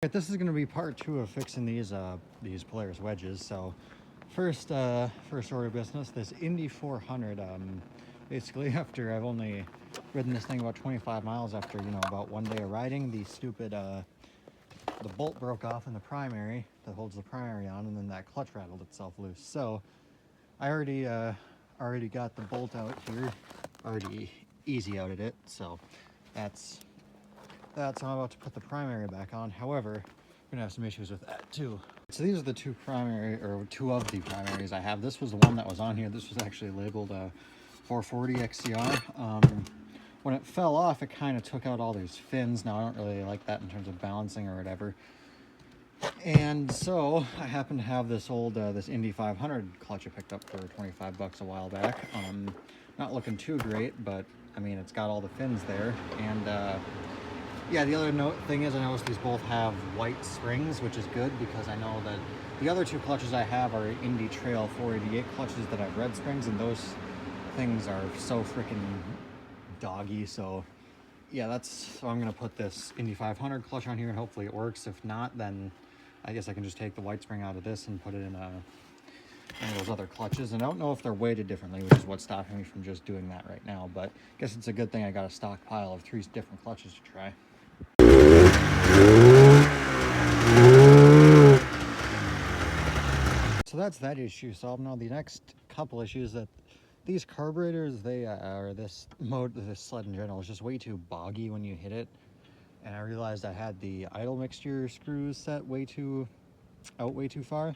Right, this is going to be part 2 of fixing these Polaris wedges. So first order of business, this Indy 400. Basically, after I've only ridden this thing about 25 miles, after about 1 day of riding, the stupid the bolt broke off in the primary that holds the primary on, and then that clutch rattled itself loose. So I already got the bolt out here, already easy outed it. So that's I'm about to put the primary back on. However, we're gonna have some issues with that too. So these are the two of the primaries I have. This was the one that was on here. This was actually labeled 440 XCR. When it fell off, it kind of took out all these fins. Now I don't really like that in terms of balancing or whatever. And so I happen to have this old this Indy 500 clutch I picked up for 25 bucks a while back. Not looking too great, but I mean, it's got all the fins there. And yeah, the other thing is I noticed these both have white springs, which is good because I know that the other two clutches I have are Indy Trail 488 clutches that have red springs, and those things are so freaking doggy. So yeah, so I'm gonna put this Indy 500 clutch on here and hopefully it works. If not, then I guess I can just take the white spring out of this and put it in one of those other clutches. And I don't know if they're weighted differently, which is what's stopping me from just doing that right now, but I guess it's a good thing I got a stockpile of 3 different clutches to try. So that's that issue solved. Now the next couple issues that these carburetors, this sled in general is just way too boggy when you hit it. And I realized I had the idle mixture screws set way too far,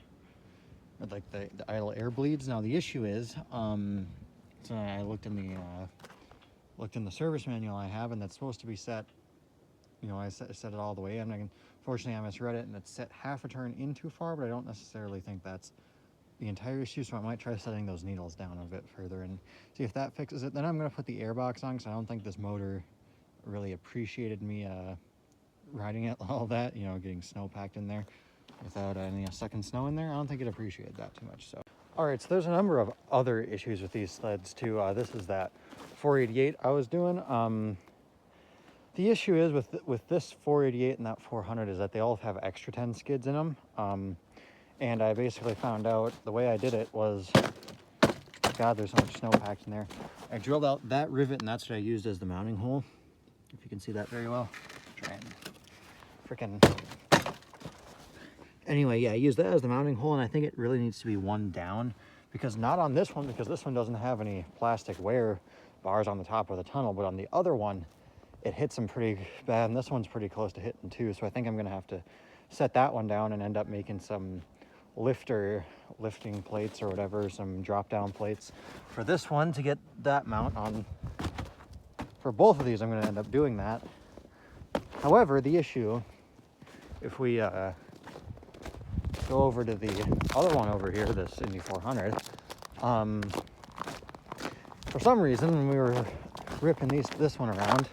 like the idle air bleeds. Now the issue is, so I looked in the service manual I have, and that's supposed to be set. I set it all the way, and unfortunately I misread it, and it's set half a turn in too far, but I don't necessarily think that's the entire issue, so I might try setting those needles down a bit further and see if that fixes it. Then I'm going to put the airbox on, because I don't think this motor really appreciated me riding it all that, getting snow packed in there without any second snow in there. I don't think it appreciated that too much. So alright, so there's a number of other issues with these sleds too. This is that 488 I was doing. The issue is with this 488 and that 400 is that they all have extra 10 skids in them. And I basically found out the way I did it was, God, there's so much snow packed in there. I drilled out that rivet, and that's what I used as the mounting hole. If you can see that very well. Try and frickin'. Anyway, yeah, I used that as the mounting hole, and I think it really needs to be one down, because not on this one, because this one doesn't have any plastic wear bars on the top of the tunnel, but on the other one, it hits them pretty bad, and this one's pretty close to hitting too. So I think I'm gonna have to set that one down and end up making some lifting plates or whatever, some drop down plates for this one to get that mount on. For both of these, I'm gonna end up doing that. However, the issue, if we go over to the other one over here, this Indy 400, for some reason when we were ripping this one around,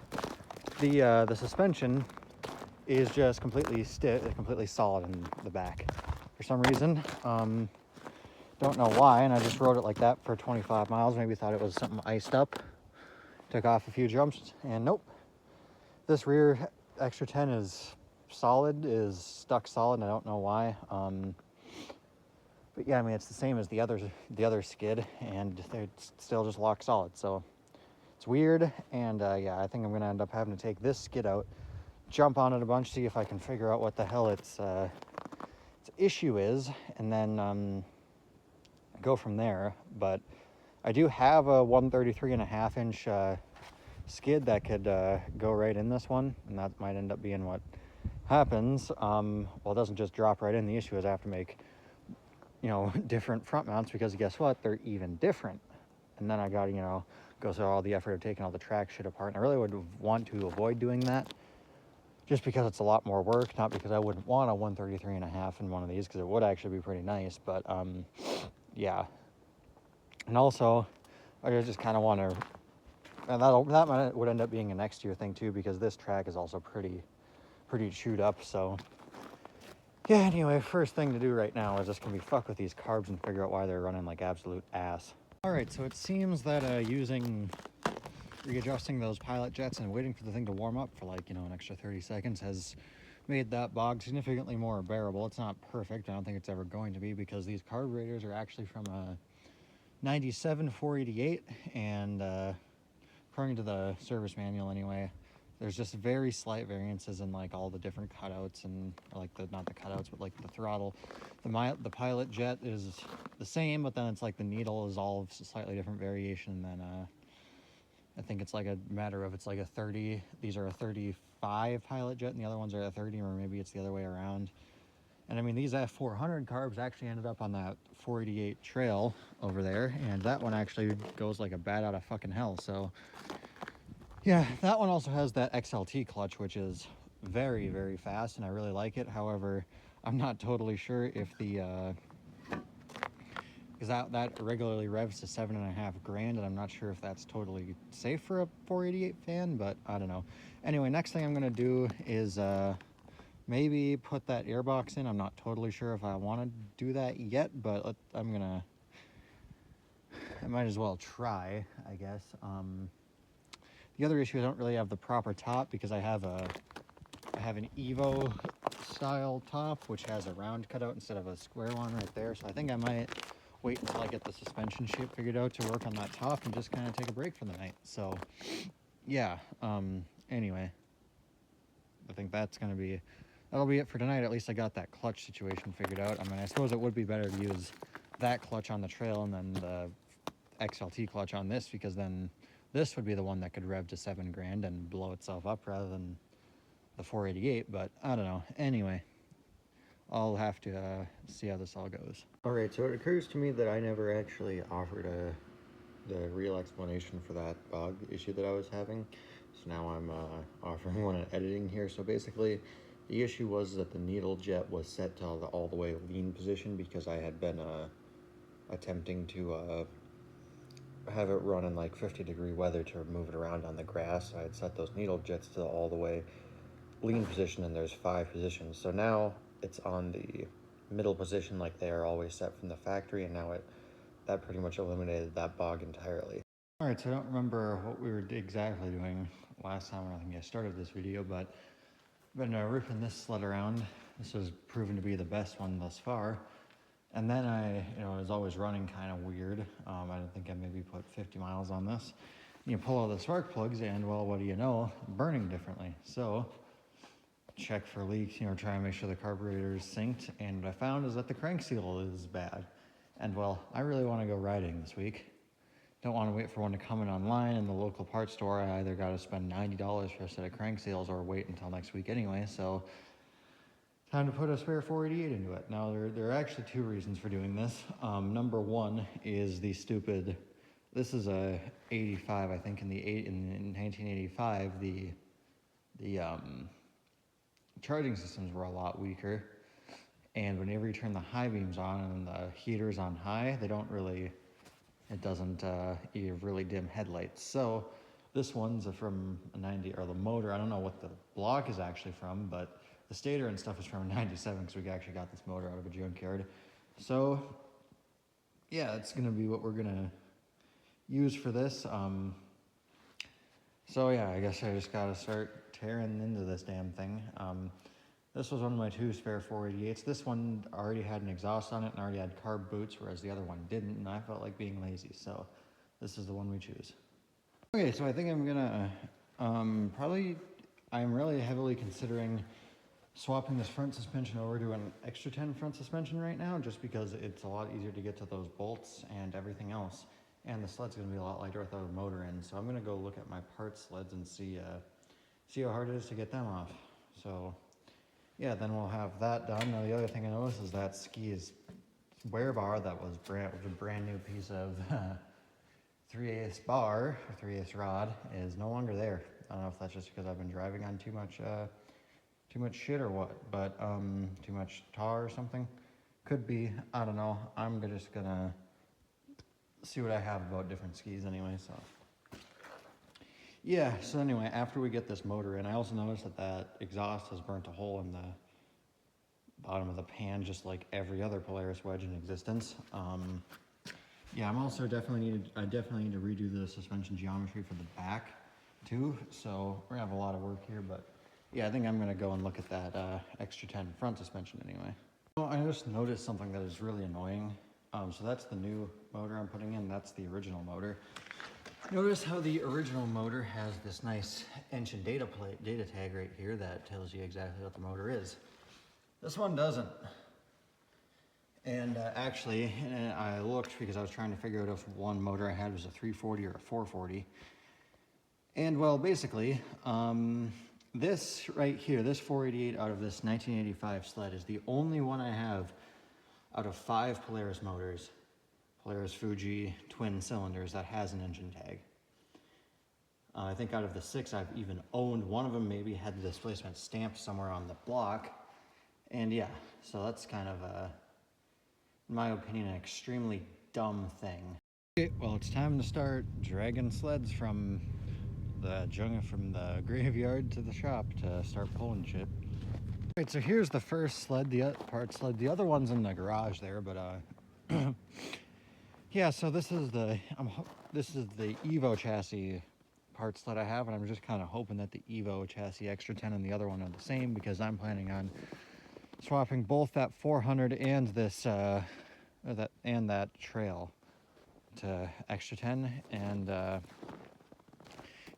the suspension is just completely completely solid in the back for some reason. Don't know why, and I just rode it like that for 25 miles. Maybe thought it was something iced up. Took off a few jumps, and nope. This rear extra 10 is stuck solid, and I don't know why. But yeah, I mean, it's the same as the other skid, and they're still just lock solid. So it's weird, and yeah, I think I'm gonna end up having to take this skid out, jump on it a bunch, see if I can figure out what the hell its issue is, and then go from there. But I do have a 133.5 inch skid that could go right in this one, and that might end up being what happens. Well, it doesn't just drop right in. The issue is I have to make different front mounts, because guess what, they're even different. And then I got go through all the effort of taking all the track shit apart, and I really would want to avoid doing that, just because it's a lot more work, not because I wouldn't want a 133.5 in one of these, because it would actually be pretty nice. But yeah, and also I just kind of want to, and that would end up being a next year thing too, because this track is also pretty chewed up. So yeah, anyway, first thing to do right now is just gonna be fuck with these carbs and figure out why they're running like absolute ass. Alright, so it seems that readjusting those pilot jets and waiting for the thing to warm up for like, an extra 30 seconds has made that bog significantly more bearable. It's not perfect. I don't think it's ever going to be, because these carburetors are actually from a 97 488, and according to the service manual anyway, there's just very slight variances in like all the different cutouts, and like the, not the cutouts, but like the throttle. The pilot jet is the same, but then it's like the needle is all slightly different variation. Than I think it's like a matter of, it's like a 30, these are a 35 pilot jet and the other ones are a 30, or maybe it's the other way around. And I mean, these F400 carbs actually ended up on that 488 trail over there, and that one actually goes like a bat out of fucking hell. So yeah, that one also has that XLT clutch, which is very, very fast, and I really like it. However, I'm not totally sure if the because that regularly revs to $7.5 grand, and I'm not sure if that's totally safe for a 488 fan, but I don't know. Anyway, next thing I'm gonna do is maybe put that airbox in. I'm not totally sure if I want to do that yet, but I might as well try, I guess. The other issue, I don't really have the proper top, because I have an Evo style top, which has a round cutout instead of a square one right there. So I think I might wait until I get the suspension shape figured out to work on that top, and just kind of take a break for the night. So yeah, anyway, I think that'll be it for tonight. At least I got that clutch situation figured out. I mean, I suppose it would be better to use that clutch on the trail and then the XLT clutch on this, because then this would be the one that could rev to $7 grand and blow itself up rather than the 488. But I don't know. Anyway, I'll have to see how this all goes. All right, so it occurs to me that I never actually offered the real explanation for that bog issue that I was having. So now I'm offering one in editing here. So basically, the issue was that the needle jet was set to all the way lean position, because I had been attempting to have it run in like 50-degree weather to move it around on the grass. So I had set those needle jets to all the way lean position, and there's 5 positions. So now it's on the middle position like they are always set from the factory, and now that pretty much eliminated that bog entirely. All right, so I don't remember what we were exactly doing last time when I think I started this video, but I've been ripping this sled around. This has proven to be the best one thus far. And then I was always running kind of weird. I didn't think I maybe put 50 miles on this. You pull out the spark plugs, and well, what do you know? Burning differently. So check for leaks, try and make sure the carburetor is synced. And what I found is that the crank seal is bad. And well, I really want to go riding this week. Don't want to wait for one to come in online in the local parts store. I either got to spend $90 for a set of crank seals or wait until next week anyway. So time to put a spare 488 into it. Now, there are actually 2 reasons for doing this. Number 1 is this is a 85, I think. In 1985, the charging systems were a lot weaker, and whenever you turn the high beams on and the heater's on high, it doesn't you have really dim headlights. So this one's from a 90, or the motor, I don't know what the block is actually from, but the stator and stuff is from a 97, because we actually got this motor out of a junkyard. So yeah, it's gonna be what we're gonna use for this. So yeah, I guess I just gotta start tearing into this damn thing. This was one of my 2 spare 488s. This one already had an exhaust on it and already had carb boots, whereas the other one didn't, and I felt like being lazy, so this is the one we choose. Okay, so I think I'm gonna I'm really heavily considering swapping this front suspension over to an extra 10 front suspension right now, just because it's a lot easier to get to those bolts and everything else. And the sled's gonna be a lot lighter without a motor in, so I'm gonna go look at my parts sleds and see how hard it is to get them off. So yeah, then we'll have that done. Now the other thing I noticed is that Ski's wear bar that was a brand new piece of 3/8 bar, or 3/8 rod, is no longer there. I don't know if that's just because I've been driving on too much shit or what, but too much tar or something. Could be, I don't know. I'm just gonna see what I have about different skis anyway, so. Yeah, so anyway, after we get this motor in, I also noticed that exhaust has burnt a hole in the bottom of the pan, just like every other Polaris wedge in existence. Yeah, I definitely need to redo the suspension geometry for the back too, so we're gonna have a lot of work here, but yeah, I think I'm gonna go and look at that extra 10 front suspension anyway. Well, I just noticed something that is really annoying. So that's the new motor I'm putting in. That's the original motor. Notice how the original motor has this nice engine data tag right here that tells you exactly what the motor is. This one doesn't. And actually, I looked because I was trying to figure out if one motor I had was a 340 or a 440. And well, basically, this right here, this 488 out of this 1985 sled is the only one I have out of 5 Polaris motors, Polaris Fuji twin cylinders, that has an engine tag. I think out of the 6 I've even owned, one of them maybe had the displacement stamped somewhere on the block. And yeah, so that's kind of in my opinion, an extremely dumb thing. Okay, well, it's time to start dragging sleds from the graveyard to the shop to start pulling shit. Alright, so here's the first sled, the part sled. The other one's in the garage there, but yeah, so this is the Evo chassis part sled I have, and I'm just kind of hoping that the Evo chassis extra 10 and the other one are the same, because I'm planning on swapping both that 400 and this that trail to extra 10. And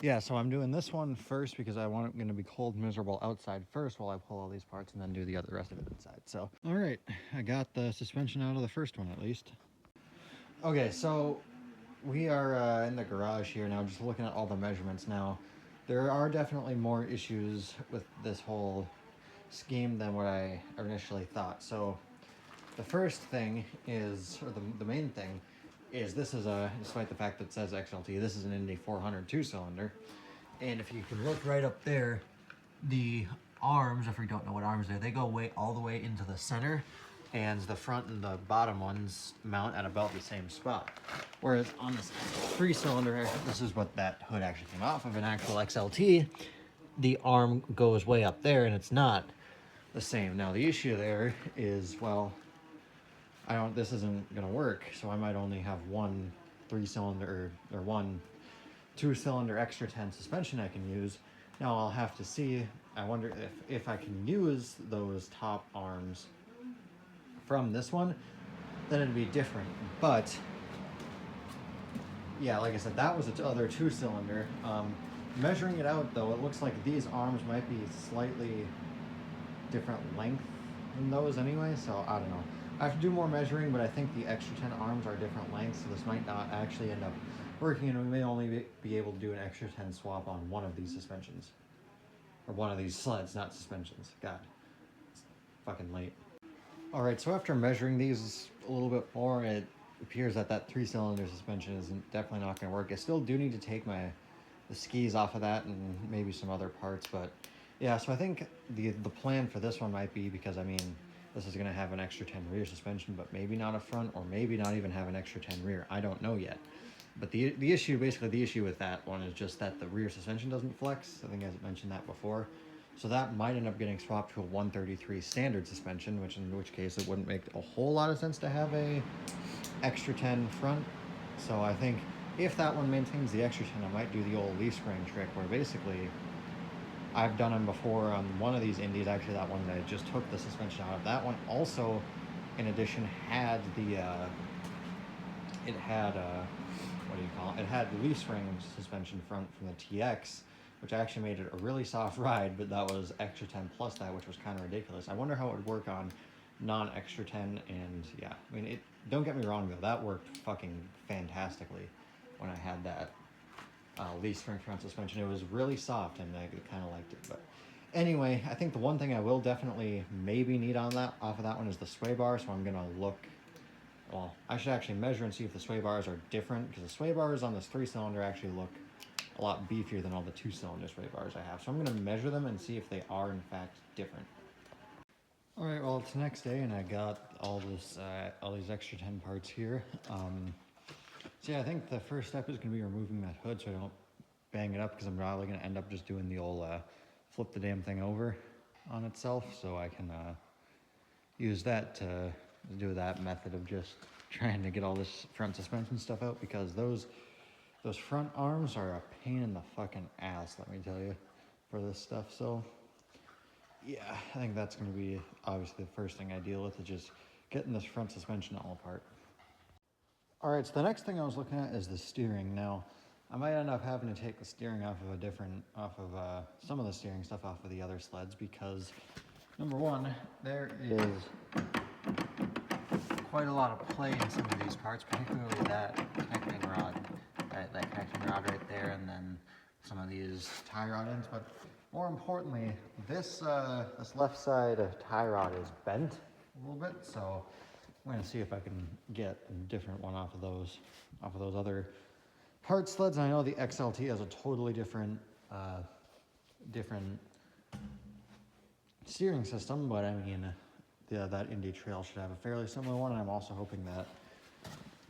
yeah, so I'm doing this one first because I want it going to be cold, miserable outside first while I pull all these parts, and then do the rest of it inside. So, all right, I got the suspension out of the first one at least. Okay, so we are in the garage here now, just looking at all the measurements now. There are definitely more issues with this whole scheme than what I initially thought. So the first thing is, or the main thing is, this is despite the fact that it says XLT, this is an Indy 400 2-cylinder. And if you can look right up there, the arms, if you don't know what arms they go all the way into the center, and the front and the bottom ones mount at about the same spot. Whereas on this 3-cylinder, this is what that hood actually came off of, an actual XLT, the arm goes way up there, and it's not the same. Now the issue there is, well, this isn't gonna work, so I might only have one 3-cylinder or one 2-cylinder extra 10 suspension I can use. Now I'll have to see. I wonder if I can use those top arms from this one, then it'd be different. But yeah, like I said, that was the other 2-cylinder. Measuring it out though, it looks like these arms might be slightly different length than those anyway, so I don't know. I have to do more measuring, but I think the extra 10 arms are different lengths, so this might not actually end up working, and we may only be able to do an extra 10 swap on one of these suspensions. Or one of these sleds, not suspensions. God, it's fucking late. Alright, so after measuring these a little bit more, it appears that that 3-cylinder suspension is definitely not going to work. I still do need to take the skis off of that and maybe some other parts, but yeah, so I think the plan for this one might be, because I mean, this is going to have an extra 10 rear suspension, but maybe not a front, or maybe not even have an extra 10 rear. I don't know yet. But the issue with that one is just that the rear suspension doesn't flex. I think I mentioned that before. So that might end up getting swapped to a 133 standard suspension, in which case it wouldn't make a whole lot of sense to have a extra 10 front. So I think if that one maintains the extra 10, I might do the old leaf spring trick, where basically I've done them before on one of these Indies. Actually, that one that I just took the suspension out of. That one also, in addition, had it had leaf spring suspension front from the TX, which actually made it a really soft ride, but that was extra 10 plus that, which was kind of ridiculous. I wonder how it would work on non-extra 10, and yeah, I mean, don't get me wrong though, that worked fucking fantastically when I had that leaf spring front suspension. It was really soft, and I kind of liked it. But anyway, I think the one thing I will definitely maybe need off of that one is the sway bar, so I'm gonna look. Well, I should actually measure and see if the sway bars are different, because the sway bars on this 3-cylinder actually look a lot beefier than all the 2-cylinder sway bars I have. So I'm going to measure them and see if they are in fact different. All right, well, it's the next day, and I got all these extra 10 parts here. So yeah, I think the first step is going to be removing that hood so I don't bang it up, because I'm probably going to end up just doing the old flip the damn thing over on itself, so I can use that to do that method of just trying to get all this front suspension stuff out, because those front arms are a pain in the fucking ass, let me tell you, for this stuff. So yeah, I think that's going to be obviously the first thing I deal with, is just getting this front suspension all apart. All right, so the next thing I was looking at is the steering. Now, I might end up having to take the steering off of some of the steering stuff off of the other sleds, because number one, there is quite a lot of play in some of these parts, particularly that connecting rod, that connecting rod right there, and then some of these tie rod ends. But more importantly, this left side tie rod is bent a little bit, so I'm gonna see if I can get a different one off of those other part sleds. And I know the XLT has a totally different steering system, but I mean, that Indy trail should have a fairly similar one. And I'm also hoping that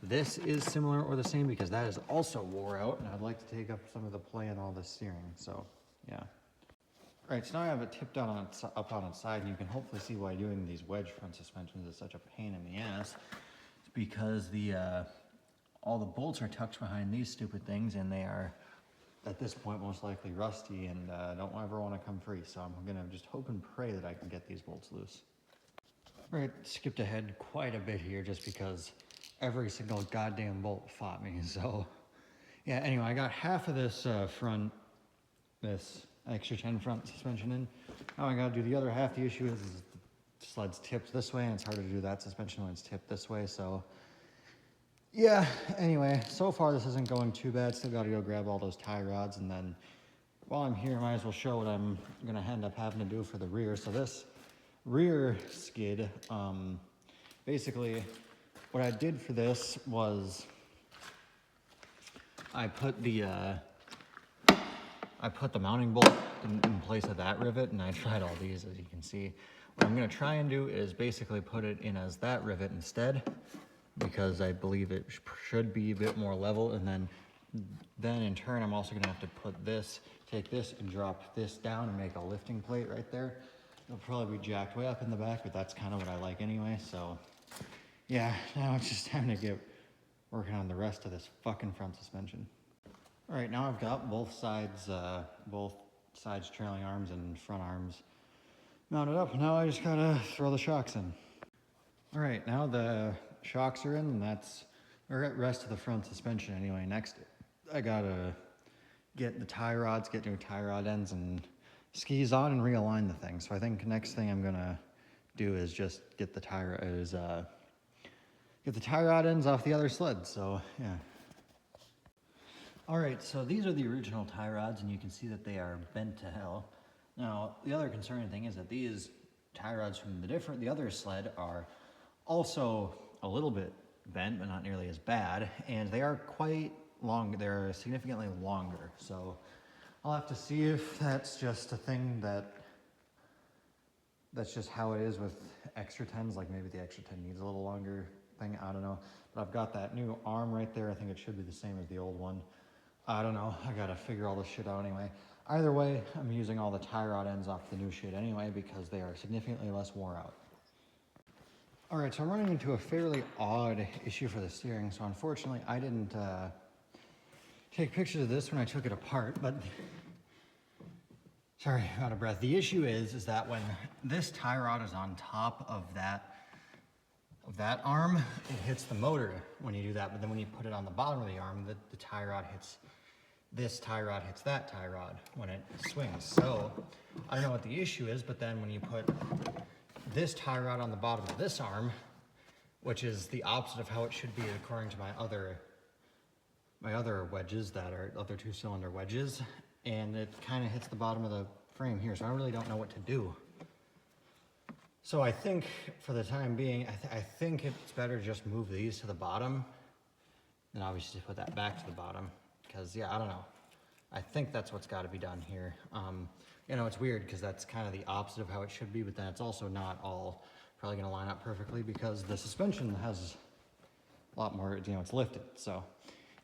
this is similar or the same, because that is also wore out, and I'd like to take up some of the play in all the steering. So yeah. All right, so now I have it tipped down up on its side, and you can hopefully see why doing these wedge front suspensions is such a pain in the ass. It's because all the bolts are tucked behind these stupid things, and they are, at this point, most likely rusty, and don't ever want to come free. So I'm gonna just hope and pray that I can get these bolts loose. All right, skipped ahead quite a bit here just because every single goddamn bolt fought me. So yeah, anyway, I got half of this this extra 10 front suspension in. Now I gotta do the other half. The issue is the sled's tipped this way, and it's harder to do that suspension when it's tipped this way. So yeah, anyway, so far this isn't going too bad. Still gotta go grab all those tie rods, and then while I'm here, I might as well show what I'm gonna end up having to do for the rear. So this rear skid, basically what I did for this was I put the mounting bolt in place of that rivet, and I tried all these, as you can see. What I'm gonna try and do is basically put it in as that rivet instead, because I believe it should be a bit more level. And then in turn, I'm also gonna have to take this and drop this down and make a lifting plate right there. It'll probably be jacked way up in the back, but that's kind of what I like anyway. So yeah, now it's just time to get working on the rest of this fucking front suspension. All right, now I've got both sides trailing arms and front arms mounted up. Now I just gotta throw the shocks in. All right, now the shocks are in, and that's the rest of the front suspension anyway. Next, I gotta get the tie rods, get new tie rod ends and skis on, and realign the thing. So I think next thing I'm gonna do is just get the tie rod ends off the other sled. So yeah. All right, so these are the original tie rods, and you can see that they are bent to hell. Now, the other concerning thing is that these tie rods from the other sled are also a little bit bent, but not nearly as bad, and they are quite long. They're significantly longer, so I'll have to see if that's just a thing that's just how it is with extra 10s, like maybe the extra 10 needs a little longer thing, I don't know. But I've got that new arm right there. I think it should be the same as the old one. I don't know, I gotta figure all this shit out anyway. Either way, I'm using all the tie rod ends off the new shit anyway, because they are significantly less wore out. All right, so I'm running into a fairly odd issue for the steering. So unfortunately, I didn't take pictures of this when I took it apart, but sorry, out of breath. The issue is that when this tie rod is on top of that arm, it hits the motor when you do that. But then when you put it on the bottom of the arm, the tie rod hits this tie rod hits that tie rod when it swings. So I don't know what the issue is, but then when you put this tie rod on the bottom of this arm, which is the opposite of how it should be according to my other wedges that are other 2-cylinder wedges, and it kind of hits the bottom of the frame here, so I really don't know what to do. So I think for the time being, I think it's better to just move these to the bottom, and obviously put that back to the bottom, because yeah, I don't know. I think that's what's got to be done here. You know, it's weird because that's kind of the opposite of how it should be, but then it's also not all probably going to line up perfectly because the suspension has a lot more, you know, it's lifted. So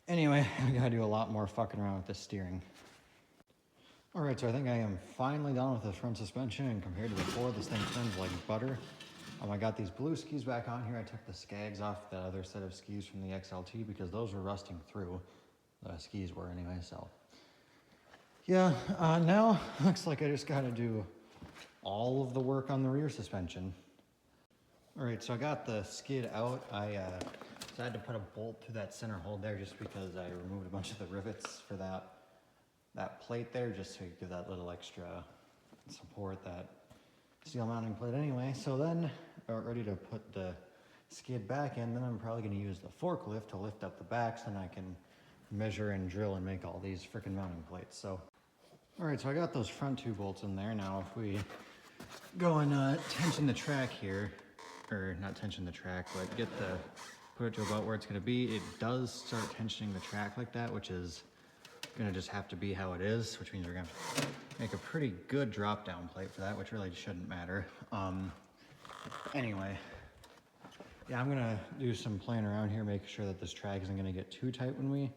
anyway, I got to do a lot more fucking around with this steering. All right, so I think I am finally done with the front suspension, and compared to before, this thing turns like butter. I got these blue skis back on here. I took the skags off the other set of skis from the XLT because those were rusting through. The skis were anyway, so. Yeah, now looks like I just got to do all of the work on the rear suspension. All right, so I got the skid out. So I had to put a bolt through that center hole there just because I removed a bunch of the rivets for that plate there, just to give that little extra support, that steel mounting plate anyway. So then about ready to put the skid back in, then I'm probably going to use the forklift to lift up the backs, then I can measure and drill and make all these freaking mounting plates. So all right, so I got those front two bolts in there. Now if we go and tension the track here, or not tension the track, but put it to about where it's going to be, it does start tensioning the track like that, which is going to just have to be how it is, which means we're going to make a pretty good drop down plate for that, which really shouldn't matter. Anyway, yeah, I'm going to do some playing around here, making sure that this track isn't going to get too tight when we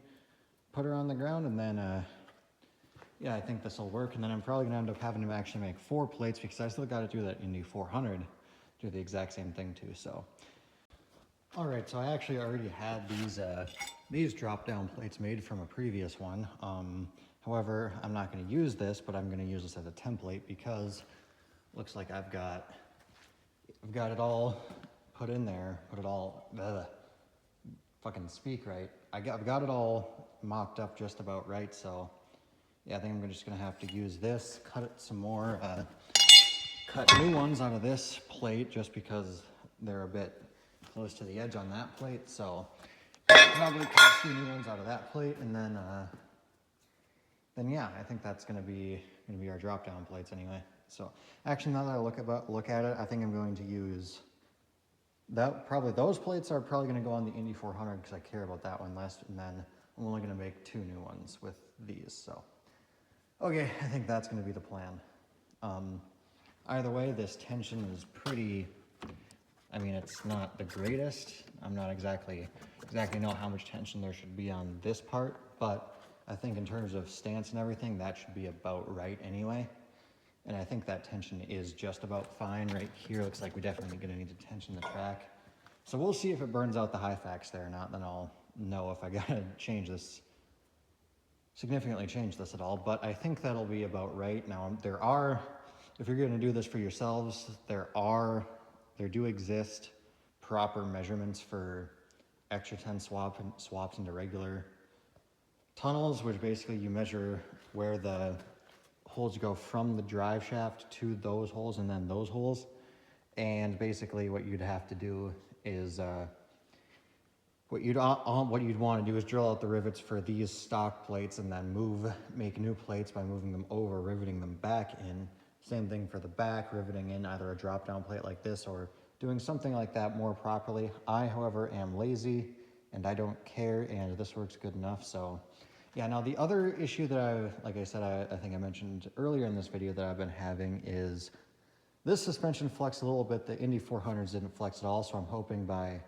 put her on the ground, and then yeah, I think this will work. And then I'm probably gonna end up having to actually make 4 plates because I still got to do that Indy 400, do the exact same thing too. So, all right, so I actually already had these drop down plates made from a previous one. However, I'm not going to use this, but I'm going to use this as a template because it looks like I've got it all put in there, fucking speak right. I've got it all mocked up just about right, so yeah, I think I'm just gonna have to use this, cut it some more, cut new ones out of this plate just because they're a bit close to the edge on that plate. So probably cut a few new ones out of that plate, and then yeah, I think that's gonna be our drop down plates anyway. So actually, now that I look at it, I think I'm going to use that. Probably those plates are probably gonna go on the Indy 400 because I care about that one less, and then I'm only gonna make 2 new ones with these. So. Okay, I think that's going to be the plan. Either way, this tension is pretty, I mean, it's not the greatest. I'm not exactly know how much tension there should be on this part, but I think in terms of stance and everything, that should be about right anyway. And I think that tension is just about fine. Right here looks like we're definitely going to need to tension the track. So we'll see if it burns out the high facts there or not, then I'll know if I got to significantly change this at all, but I think that'll be about right. Now, if you're going to do this for yourselves, there do exist proper measurements for extra 10 swaps into regular tunnels, which basically you measure where the holes go from the drive shaft to those holes and then those holes. And basically what you'd have to do is what you'd want to do is drill out the rivets for these stock plates and then make new plates by moving them over, riveting them back in. Same thing for the back, riveting in either a drop down plate like this or doing something like that more properly. I, however, am lazy and I don't care, and this works good enough. So yeah, now the other issue that like I said, I think I mentioned earlier in this video that I've been having is this suspension flexed a little bit. The Indy 400s didn't flex at all, so I'm hoping by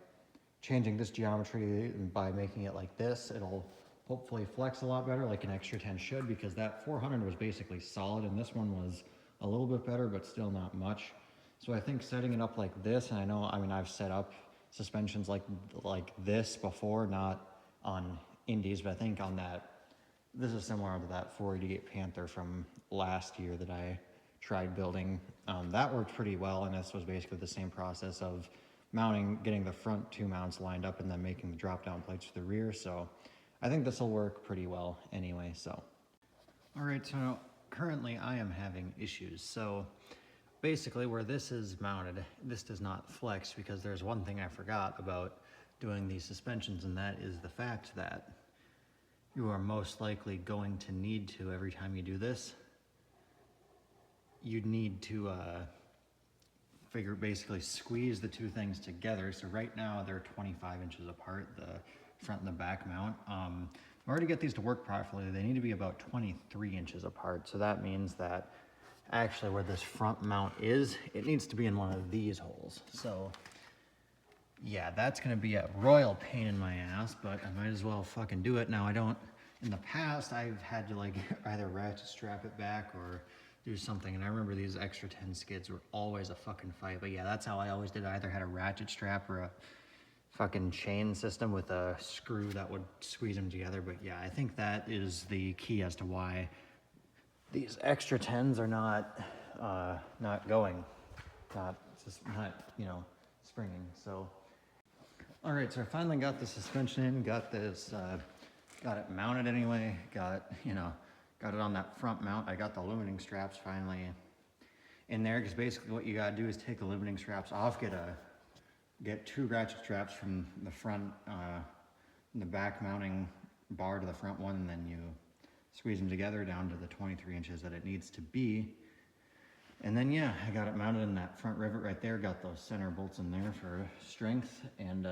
changing this geometry and by making it like this, it'll hopefully flex a lot better, like an extra 10 should, because that 400 was basically solid and this one was a little bit better, but still not much. So I think setting it up like this, and I've set up suspensions like this before, not on Indies, but I think on this is similar to that 488 Panther from last year that I tried building. That worked pretty well, and this was basically the same process of getting the front 2 mounts lined up and then making the drop down plates for the rear. So I think this will work pretty well anyway. So, all right, so currently I am having issues. So basically where this is mounted, this does not flex because there's one thing I forgot about doing these suspensions, and that is the fact that you are most likely going to need to, every time you do this, you'd need to basically squeeze the 2 things together. So right now they're 25 inches apart, the front and the back mount. In order to get these to work properly, they need to be about 23 inches apart. So that means that actually where this front mount is, it needs to be in one of these holes. So yeah, that's gonna be a royal pain in my ass, but I might as well fucking do it. Now in the past, I've had to either ratchet strap it back or do something, and I remember these extra 10 skids were always a fucking fight. But yeah, that's how I always did it. I either had a ratchet strap or a fucking chain system with a screw that would squeeze them together. But yeah, I think that is the key as to why these extra 10s are not not going, not springing. So, all right, so I finally got the suspension in, got this, got it mounted anyway, got it on that front mount. I got the limiting straps finally in there, because basically what you gotta do is take the limiting straps off, get 2 ratchet straps from the front, the back mounting bar to the front one, and then you squeeze them together down to the 23 inches that it needs to be. And then yeah, I got it mounted in that front rivet right there, got those center bolts in there for strength, and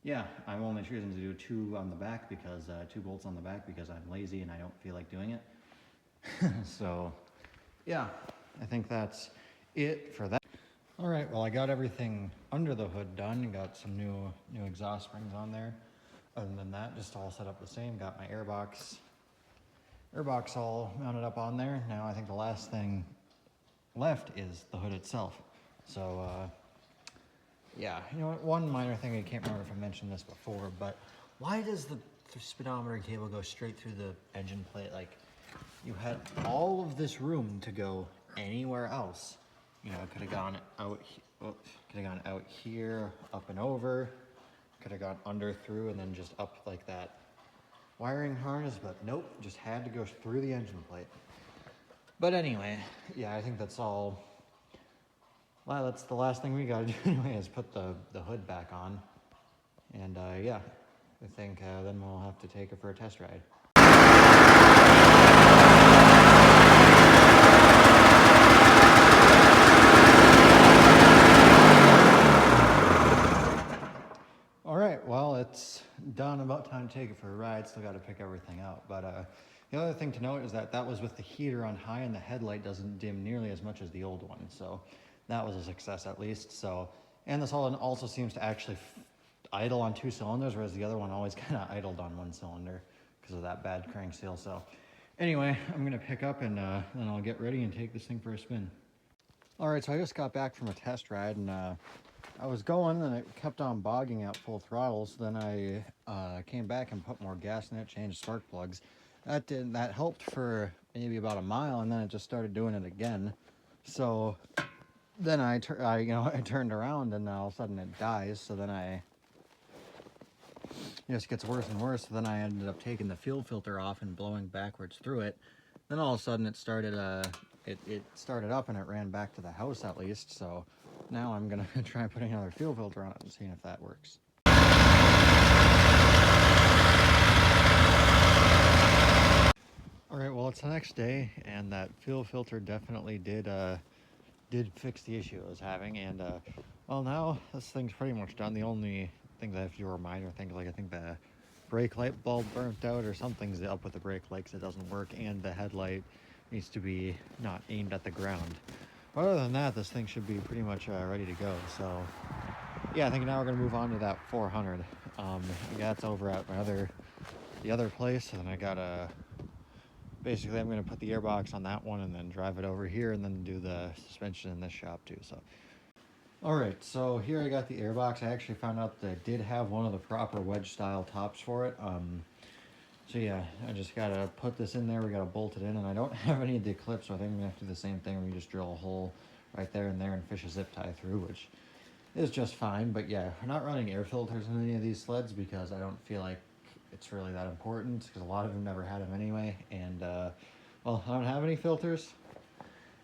yeah, I'm only choosing to do 2 on the back because 2 bolts on the back because I'm lazy and I don't feel like doing it. So yeah, I think that's it for that. All right, well, I got everything under the hood done, got some new exhaust springs on there. Other than that, just all set up the same, got my airbox all mounted up on there. Now I think the last thing left is the hood itself. So yeah, one minor thing, I can't remember if I mentioned this before, but why does the speedometer cable go straight through the engine plate? Like, you had all of this room to go anywhere else. It could have gone out here, up and over, could have gone under, through, and then just up like that wiring harness, but nope, just had to go through the engine plate. But anyway, yeah, I think that's all. Well, that's the last thing we gotta do anyway, is put the hood back on. And yeah, I think then we'll have to take it for a test ride. All right, well, it's done, about time to take it for a ride. Still got to pick everything out. But the other thing to note is that was with the heater on high, and the headlight doesn't dim nearly as much as the old one. So that was a success at least. So, and this also seems to actually idle on 2 cylinders, whereas the other one always kind of idled on 1 cylinder because of that bad crank seal. So anyway, I'm gonna pick up and then I'll get ready and take this thing for a spin. All right, so I just got back from a test ride, and I was going and it kept on bogging at full throttle. So then I came back and put more gas in it, changed spark plugs. That helped for maybe about a mile, and then it just started doing it again. So then I turned around, and all of a sudden it dies. So then it just gets worse and worse. So then I ended up taking the fuel filter off and blowing backwards through it. Then all of a sudden it started it started up, and it ran back to the house at least. So now I'm gonna try putting another fuel filter on it and seeing if that works. All right, well, it's the next day, and that fuel filter definitely did fix the issue I was having. And well, now this thing's pretty much done. The only things I have to do are minor things, like I think the brake light bulb burnt out or something's up with the brake light because it doesn't work, and the headlight needs to be not aimed at the ground. But other than that, this thing should be pretty much ready to go. So yeah, I think now we're gonna move on to that 400. Yeah, it's over at the other place, and then I gotta basically, I'm gonna put the airbox on that one and then drive it over here, and then do the suspension in this shop too. So all right, so here I got the airbox. I actually found out that I did have one of the proper wedge style tops for it. So yeah, I just gotta put this in there. We gotta bolt it in, and I don't have any of the clips, so I think I'm gonna have to do the same thing where you just drill a hole right there and there and fish a zip tie through, which is just fine. But yeah, we're not running air filters in any of these sleds because I don't feel like it's really that important, because a lot of them never had them anyway. And well, I don't have any filters,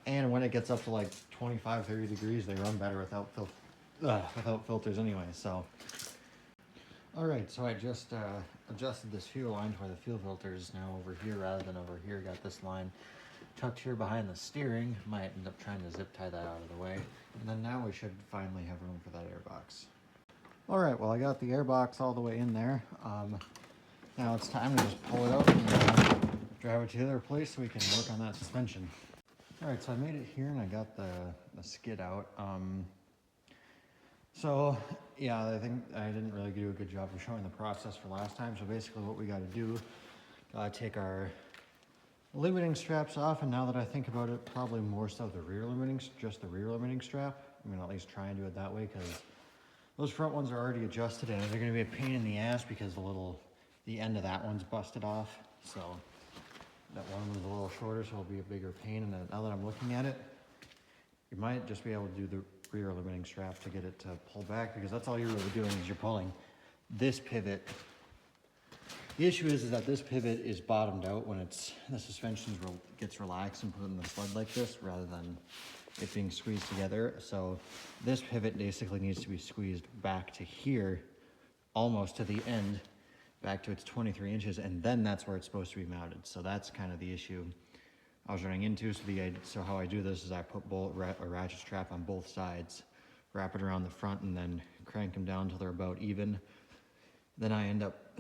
and when it gets up to like 25-30 degrees, they run better without filters anyway. So all right, so I just adjusted this fuel line to where the fuel filter is now over here rather than over here. Got this line tucked here behind the steering. Might end up trying to zip tie that out of the way. And then now we should finally have room for that airbox. All right, well, I got the airbox all the way in there. Now it's time to just pull it out and drive it to the other place so we can work on that suspension. All right, so I made it here and I got the skid out. So yeah, I think I didn't really do a good job of showing the process for last time. So basically what we got to do, take our limiting straps off, and now that I think about it, probably more so just the rear limiting strap. I'm gonna at least try and do it that way, because those front ones are already adjusted, and they're gonna be a pain in the ass because the end of that one's busted off. So that one was a little shorter, so it'll be a bigger pain. And then now that I'm looking at it, you might just be able to do the rear limiting strap to get it to pull back, because that's all you're really doing is you're pulling this pivot. The issue is that this pivot is bottomed out when the suspension gets relaxed and put in the sled like this, rather than it being squeezed together. So this pivot basically needs to be squeezed back to here, almost to the end, back to its 23 inches, and then that's where it's supposed to be mounted. So that's kind of the issue I was running into. So how I do this is I put a ratchet strap on both sides, wrap it around the front, and then crank them down until they're about even. Then I end up,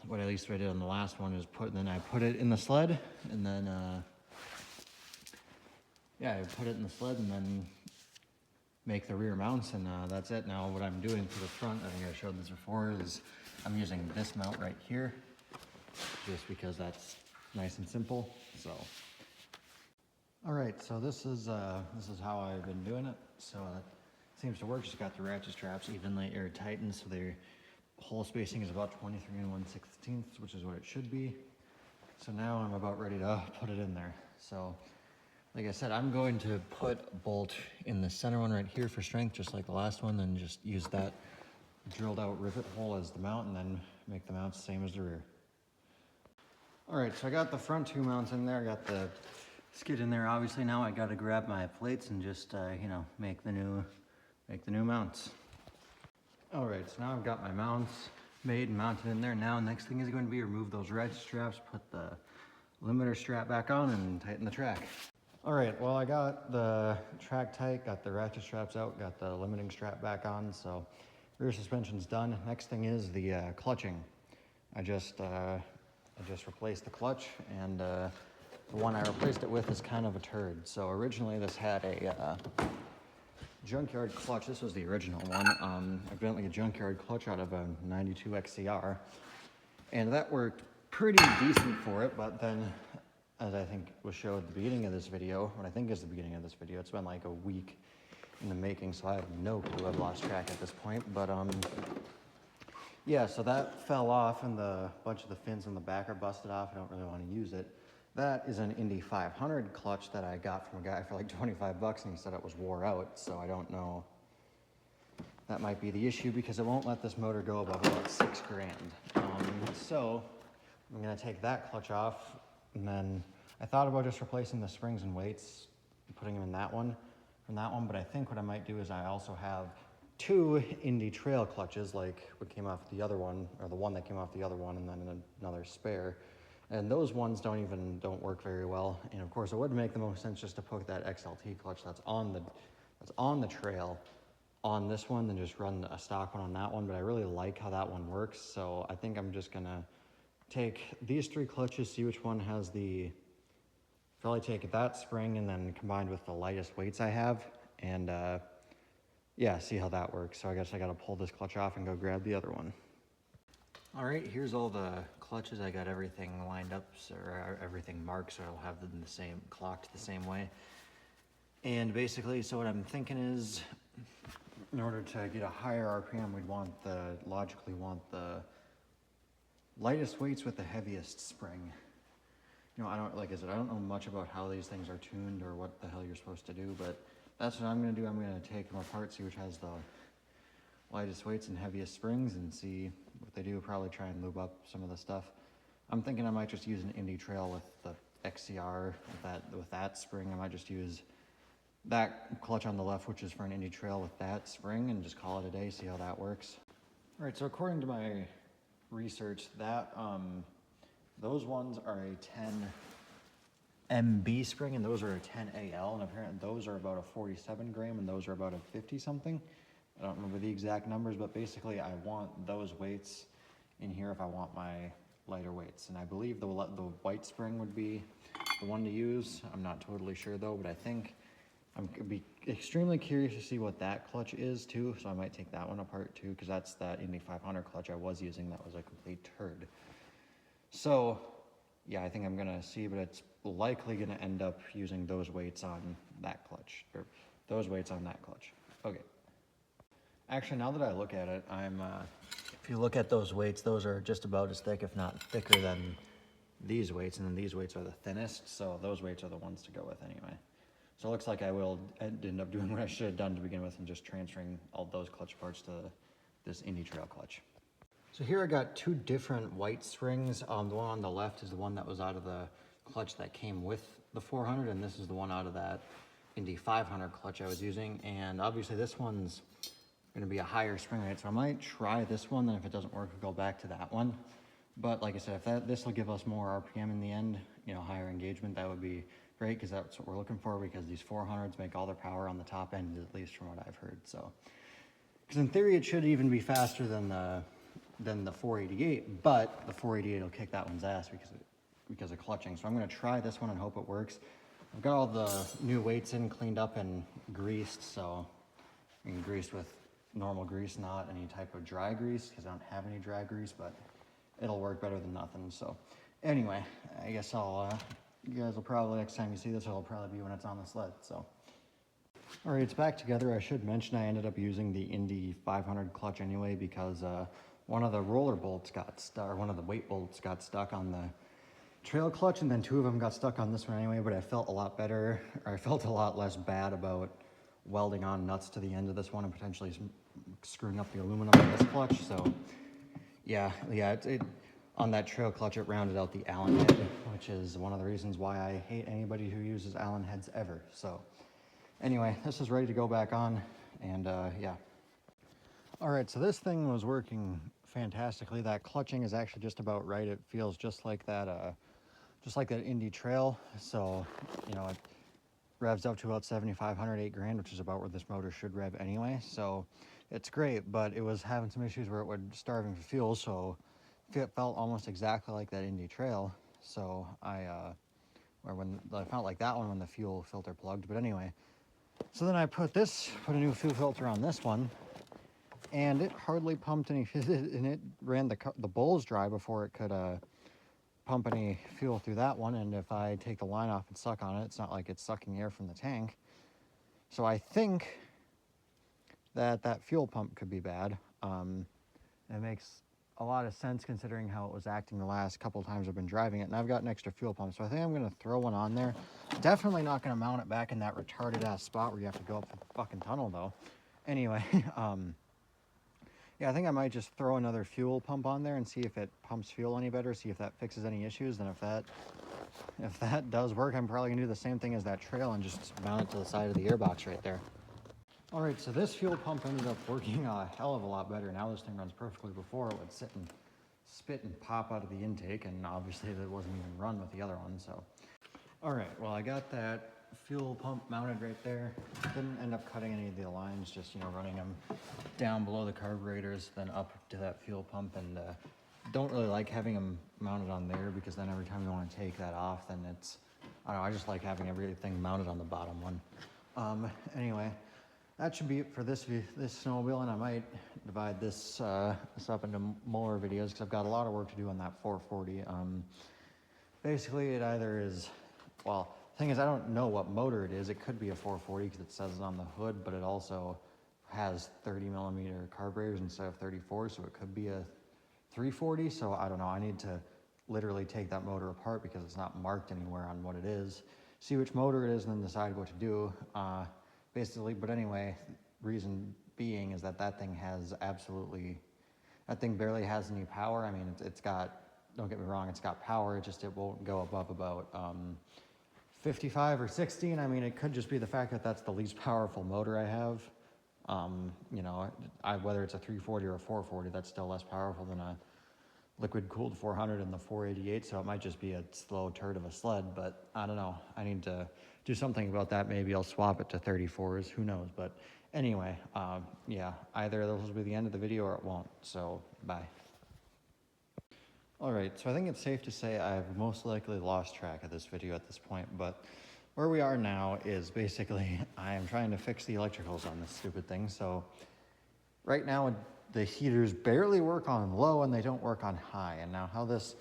what I did on the last one is I put it in the sled, and then, I put it in the sled and then make the rear mounts, and that's it. Now what I'm doing for the front, I think I showed this before, is I'm using this mount right here, just because that's nice and simple, so. All right, so this is how I've been doing it. So it seems to work. Just got the ratchet straps evenly air tightened, so their hole spacing is about 23 1/16, which is what it should be. So now I'm about ready to put it in there. So like I said, I'm going to put a bolt in the center one right here for strength, just like the last one, and just use that drilled out rivet hole as the mount, and then make the mounts the same as the rear. All right, so I got the front two mounts in there. I got the skid in there. Obviously now I got to grab my plates and just make the new mounts. All right, so now I've got my mounts made and mounted in there. Now next thing is going to be remove those ratchet straps, put the limiter strap back on, and tighten the track. All right, well, I got the track tight, got the ratchet straps out, got the limiting strap back on, so rear suspension's done. Next thing is the clutching. I just replaced the clutch, and the one I replaced it with is kind of a turd. So originally this had a junkyard clutch. This was the original one. Evidently a junkyard clutch out of a 92 XCR. And that worked pretty decent for it, but then, as I think was showed at the beginning of this video, what I think is the beginning of this video, it's been like a week in the making, so I have no clue. I've lost track at this point, but yeah, so that fell off, and the bunch of the fins in the back are busted off. I don't really want to use it. That is an Indy 500 clutch that I got from a guy for like 25 bucks, and he said it was wore out, so I don't know. That might be the issue, because it won't let this motor go above about $6 grand. So I'm gonna take that clutch off, and then I thought about just replacing the springs and weights and putting them in that one, from that one, but I think what I might do is I also have two Indy trail clutches, like what came off the other one, or the one that came off the other one, and then another spare. And those ones don't work very well. And of course, it would make the most sense just to put that XLT clutch that's on the trail on this one, than just run a stock one on that one. But I really like how that one works, so I think I'm just gonna take these three clutches, see which one has probably take that spring, and then combined with the lightest weights I have, and yeah, see how that works. So I guess I gotta pull this clutch off and go grab the other one. All right, here's all the clutches. I got everything lined up, or everything marked, so I'll have them clocked the same way. And basically, so what I'm thinking is, in order to get a higher RPM, we'd logically want the lightest weights with the heaviest spring. I don't know much about how these things are tuned or what the hell you're supposed to do, but that's what I'm gonna do. I'm gonna take them apart, see which has the lightest weights and heaviest springs, and see what they do. Probably try and lube up some of the stuff. I'm thinking I might just use an Indy Trail with the XCR with that spring. I might just use that clutch on the left, which is for an Indy Trail, with that spring, and just call it a day, see how that works. All right, so according to my research, that those ones are a 10 MB spring, and those are a 10 AL, and apparently those are about a 47 gram, and those are about a 50 something. I don't remember the exact numbers, but basically I want those weights in here if I want my lighter weights. And I believe the white spring would be the one to use. I'm not totally sure though, but I think I'm gonna be extremely curious to see what that clutch is too. So I might take that one apart too, because that's that Indy 500 clutch I was using. That was a complete turd. So yeah, I think I'm gonna see, but it's likely gonna end up using those weights on that clutch, or those weights on that clutch. Okay. Actually, now that I look at it, if you look at those weights, those are just about as thick, if not thicker than these weights, and then these weights are the thinnest, so those weights are the ones to go with anyway. So it looks like I will end up doing what I should have done to begin with and just transferring all those clutch parts to this Indy Trail clutch. So here I got two different white springs. The one on the left is the one that was out of the clutch that came with the 400, and this is the one out of that Indy 500 clutch I was using. And obviously this one's going to be a higher spring rate, so I might try this one, then if it doesn't work, I'll go back to that one. But like I said, if this will give us more RPM in the end, you know, higher engagement, that would be great, because that's what we're looking for, because these 400s make all their power on the top end, at least from what I've heard. So, because in theory it should even be faster than the 488, but the 488 will kick that one's ass because of clutching. So I'm going to try this one and hope it works. I've got all the new weights in, cleaned up and greased, so you can grease with normal grease, not any type of dry grease, because I don't have any dry grease, but it'll work better than nothing. So anyway, I guess you guys will probably, next time you see this, it'll probably be when it's on the sled. So all right, it's back together. I should mention I ended up using the Indy 500 clutch anyway, because one of the roller bolts got stuck, or one of the weight bolts got stuck on the trail clutch, and then two of them got stuck on this one anyway. But I felt a lot better, or I felt a lot less bad about welding on nuts to the end of this one and potentially screwing up the aluminum in this clutch. So yeah, on that trail clutch, it rounded out the Allen head, which is one of the reasons why I hate anybody who uses Allen heads ever. So anyway, this is ready to go back on, and yeah. All right, so this thing was working fantastically. That clutching is actually just about right. It feels just like that Indy Trail. So, you know, it revs up to about 7,500, 8 grand, which is about where this motor should rev anyway. So it's great, but it was having some issues where it would starving for fuel. So it felt almost exactly like that Indy Trail. So I felt like that one when the fuel filter plugged. But anyway, so then I put a new fuel filter on this one, and it hardly pumped any, and it ran the bowls dry before it could pump any fuel through that one. And if I take the line off and suck on it, it's not like it's sucking air from the tank. So I think that fuel pump could be bad. It makes a lot of sense considering how it was acting the last couple times I've been driving it, and I've got an extra fuel pump, so I think I'm going to throw one on there. Definitely not going to mount it back in that retarded ass spot where you have to go up the fucking tunnel though. Anyway, yeah, I think I might just throw another fuel pump on there and see if it pumps fuel any better, see if that fixes any issues. Then if that does work, I'm probably gonna do the same thing as that trail and just mount it to the side of the airbox right there. All right, so this fuel pump ended up working a hell of a lot better. Now this thing runs perfectly. Before it would sit and spit and pop out of the intake, and obviously that wasn't even run with the other one. So, all right, well, I got that fuel pump mounted right there. Didn't end up cutting any of the lines, just, you know, running them down below the carburetors, then up to that fuel pump. And don't really like having them mounted on there, because then every time you want to take that off, then it's, I don't know, I just like having everything mounted on the bottom one. Anyway, that should be it for this snowmobile, and I might divide this up into more videos, because I've got a lot of work to do on that 440. Basically, it either is, well, the thing is, I don't know what motor it is. It could be a 440 because it says it on the hood, but it also has 30 millimeter carburetors instead of 34, so it could be a 340. So I don't know. I need to literally take that motor apart because it's not marked anywhere on what it is, see which motor it is, and then decide what to do. Basically, but anyway, reason being is that thing has that thing barely has any power. I mean, it's got, don't get me wrong, it's got power, it won't go above about 55 or 60, and I mean, it could just be the fact that that's the least powerful motor I have. You know, whether it's a 340 or a 440, that's still less powerful than a liquid-cooled 400 and the 488, so it might just be a slow turd of a sled, but I don't know. I need to do something about that. Maybe I'll swap it to 34s, who knows. But anyway, yeah, either those will be the end of the video or it won't, so bye. All right, so I think it's safe to say I've most likely lost track of this video at this point, but where we are now is basically I am trying to fix the electricals on this stupid thing. So right now the heaters barely work on low and they don't work on high. And now how this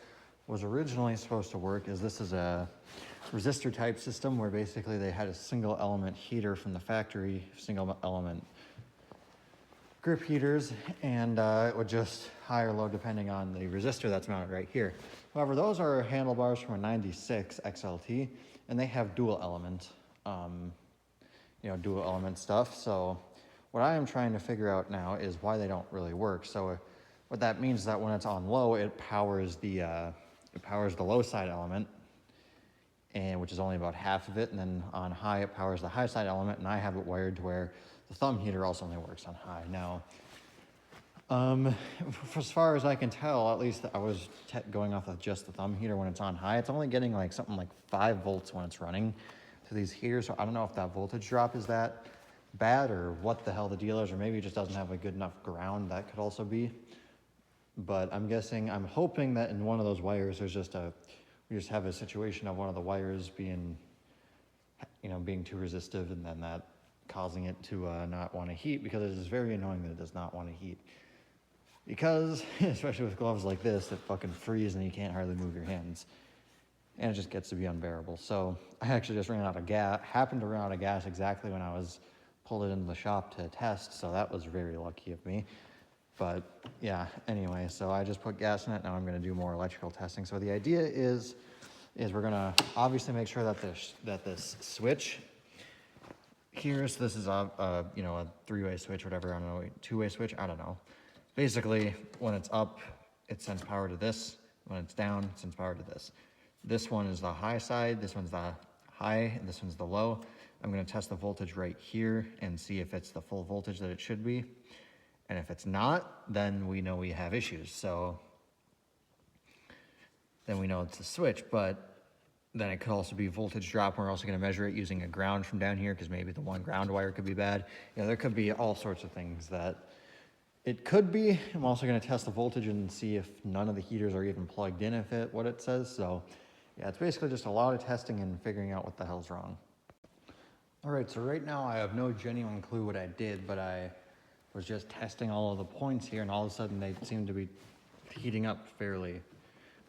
was originally supposed to work is this is a resistor type system where basically they had a single element heater from the factory, single element grip heaters, and it would just high or low depending on the resistor that's mounted right here. However, those are handlebars from a 96 XLT, and they have dual element, dual element stuff. So what I am trying to figure out now is why they don't really work. So what that means is that when it's on low, it powers the low side element, and which is only about half of it, and then on high it powers the high side element, and I have it wired to where the thumb heater also only works on high. Now, as far as I can tell, at least I was going off of just the thumb heater when it's on high, it's only getting like something like 5 volts when it's running to these heaters, so I don't know if that voltage drop is that bad or what the hell the deal is, or maybe it just doesn't have a good enough ground. That could also be. But I'm hoping that in one of those wires we just have a situation of one of the wires being too resistive, and then that causing it to not want to heat, because it is very annoying that it does not want to heat. Because, especially with gloves like this, it fucking freezes and you can't hardly move your hands. And it just gets to be unbearable. So I actually just happened to run out of gas exactly when I was pulled it into the shop to test, so that was very lucky of me. But yeah, anyway, so I just put gas in it. Now I'm going to do more electrical testing. So the idea is we're going to obviously make sure that this switch here, so this is a 3-way switch, whatever, I don't know, 2-way switch, I don't know. Basically, when it's up, it sends power to this. When it's down, it sends power to this. This one is the high side, this one's the high, and this one's the low. I'm going to test the voltage right here and see if it's the full voltage that it should be. And if it's not, then we know we have issues. So then we know it's the switch, but then it could also be voltage drop. We're also going to measure it using a ground from down here, because maybe the one ground wire could be bad. There could be all sorts of things that it could be. I'm also going to test the voltage and see if none of the heaters are even plugged in, what it says. So yeah, it's basically just a lot of testing and figuring out what the hell's wrong. All right, so right now I have no genuine clue what I did, but I was just testing all of the points here, and all of a sudden they seem to be heating up fairly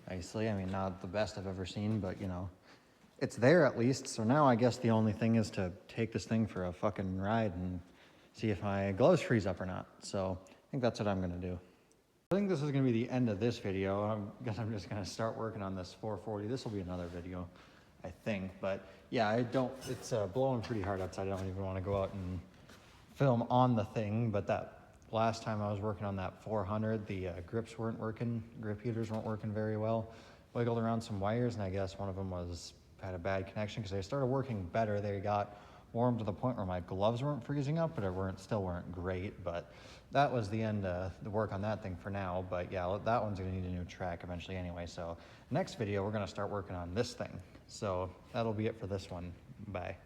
nicely. I mean, not the best I've ever seen, but it's there at least. So now I guess the only thing is to take this thing for a fucking ride and see if my gloves freeze up or not. So I think that's what I'm gonna do. I think this is gonna be the end of this video. I guess I'm just gonna start working on this 440. This will be another video, I think. But yeah, it's blowing pretty hard outside. I don't even wanna go out and film on the thing, but that last time I was working on that 400, the grips weren't working, grip heaters weren't working very well. Wiggled around some wires, and I guess one of them had a bad connection, because they started working better. They got warm to the point where my gloves weren't freezing up, but still weren't great. But that was the end of the work on that thing for now. But yeah, that one's gonna need a new track eventually anyway. So next video, we're gonna start working on this thing. So that'll be it for this one. Bye.